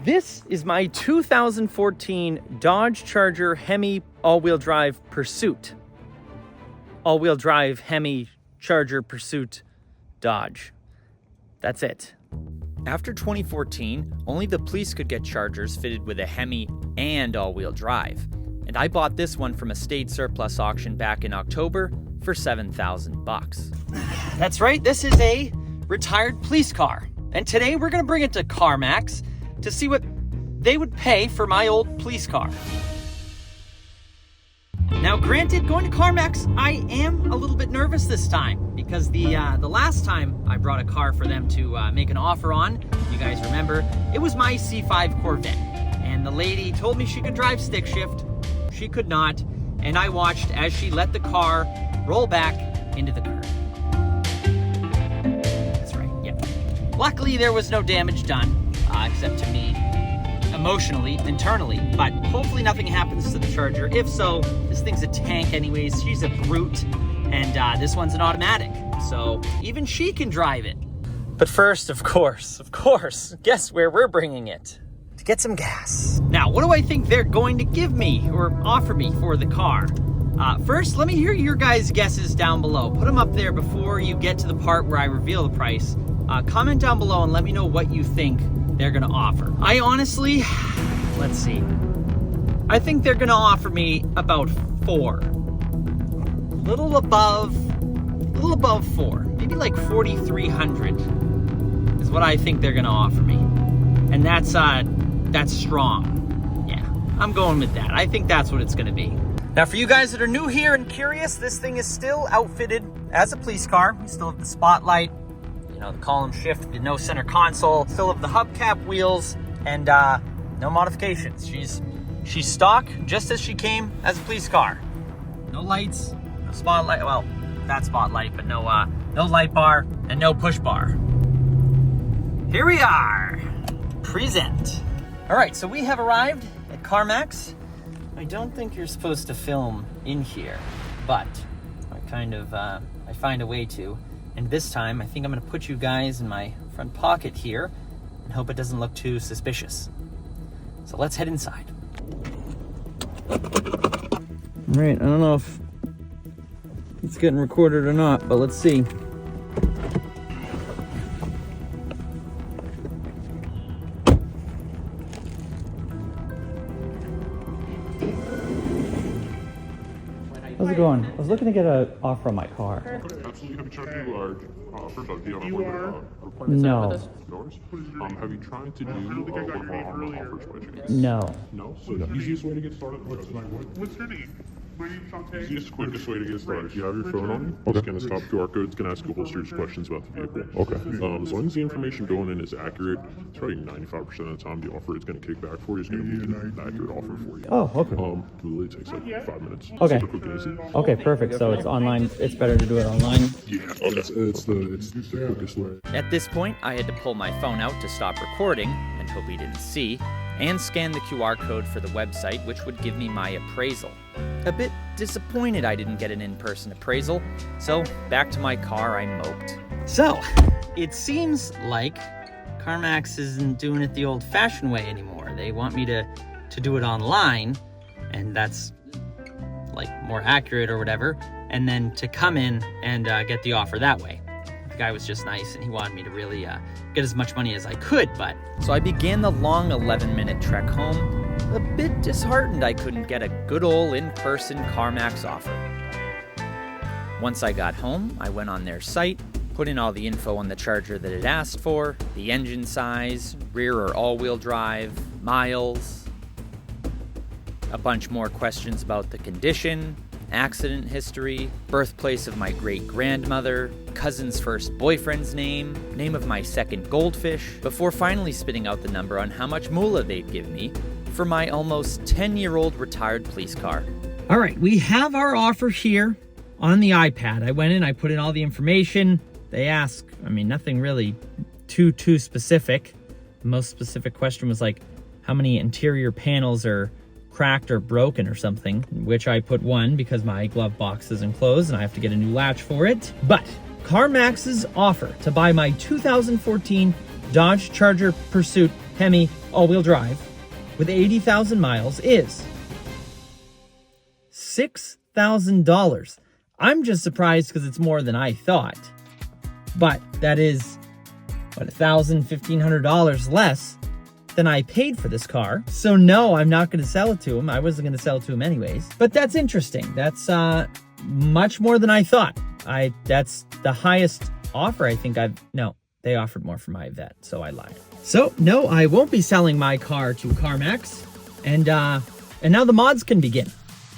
This is my 2014 Dodge Charger Hemi all-wheel drive Pursuit. All-wheel drive Hemi Charger Pursuit Dodge. That's it. After 2014, only the police could get Chargers fitted with a Hemi and all-wheel drive. And I bought this one from a state surplus auction back in October for $7,000. That's right, this is a retired police car. And today we're gonna bring it to Carmax to see what they would pay for my old police car. Now granted, going to Carmax, I am a little bit nervous this time because the last time I brought a car for them to make an offer on, you guys remember, it was my C5 Corvette. And the lady told me she could drive stick shift. She could not, and I watched as she let the car roll back into the curb. That's right, yep. Luckily, there was no damage done, except to me, emotionally, internally, but hopefully nothing happens to the Charger. If so, this thing's a tank anyways. She's a brute, and this one's an automatic, so even she can drive it. But first, of course, guess where we're bringing it? To get some gas. Now, what do I think they're going to give me or offer me for the car? First, let me hear your guys' guesses down below. Put them up there before you get to the part where I reveal the price. Comment down below and let me know what you think they're gonna offer. I honestly, let's see. I think they're gonna offer me about 4. Little above 4. Maybe like 4,300 is what I think they're gonna offer me. And that's strong. Yeah, I'm going with that. I think that's what it's gonna be. Now for you guys that are new here and curious, this thing is still outfitted as a police car. We still have the spotlight, you know, the column shift, the no center console, still have the hubcap wheels, and no modifications. She's stock just as she came as a police car. No lights, no spotlight, well, that spotlight, but no light bar and no push bar. Here we are, present. All right, so we have arrived at Carmax. I don't think you're supposed to film in here, but I find a way to. And this time, I think I'm gonna put you guys in my front pocket here and hope it doesn't look too suspicious. So let's head inside. All right, I don't know if it's getting recorded or not, but let's see. How's it going? I was looking to get an offer on my car. Absolutely. Have you checked you are first off, do you have No. Have you tried to do one of our online offers by chance? No. No? So the easiest way to get started, What's your name? My name's Shantae. easiest, quickest way to get started. You have your phone on you. Okay. Scan this top QR code. It's going to ask you a whole series of questions about the vehicle. Okay. As long as the information going in is accurate, it's probably 95% of the time the offer it's going to kick back for you is going to be an accurate offer for you. Oh, okay. It literally takes like 5 minutes. Okay. Super quick and easy. Okay, perfect. So it's online. It's better to do it online. Yeah. Okay. It's the quickest way. At this point, I had to pull my phone out to stop recording and hope he didn't see, and scan the QR code for the website, which would give me my appraisal. A bit disappointed I didn't get an in-person appraisal, so back to my car I moped. So, it seems like Carmax isn't doing it the old-fashioned way anymore. They want me to do it online, and that's like more accurate or whatever, and then to come in and get the offer that way. The guy was just nice and he wanted me to really get as much money as I could, but... So I began the long 11-minute trek home, a bit disheartened I couldn't get a good old in-person Carmax offer. Once I got home, I went on their site, put in all the info on the Charger that it asked for, the engine size, rear or all-wheel drive, miles, a bunch more questions about the condition, accident history, birthplace of my great-grandmother, cousin's first boyfriend's name of my second goldfish, before finally spitting out the number on how much moolah they'd give me for my almost 10-year-old retired police car. All right, we have our offer here on the iPad. I went in, I put in all the information. They ask, I mean, nothing really too specific. The most specific question was like, how many interior panels are cracked or broken or something, which I put 1 because my glove box is enclosed and I have to get a new latch for it. But Carmax's offer to buy my 2014 Dodge Charger Pursuit Hemi all-wheel drive with 80,000 miles is $6,000. I'm just surprised because it's more than I thought. But that is, what, $1,000, $1,500 less than I paid for this car. So no, I'm not going to sell it to him. I wasn't going to sell it to him anyways. But that's interesting. That's much more than I thought. That's the highest offer I think no, they offered more for my Vet, so I lied. So no, I won't be selling my car to Carmax. And now the mods can begin.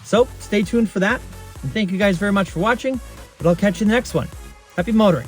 So stay tuned for that. And thank you guys very much for watching, but I'll catch you in the next one. Happy motoring.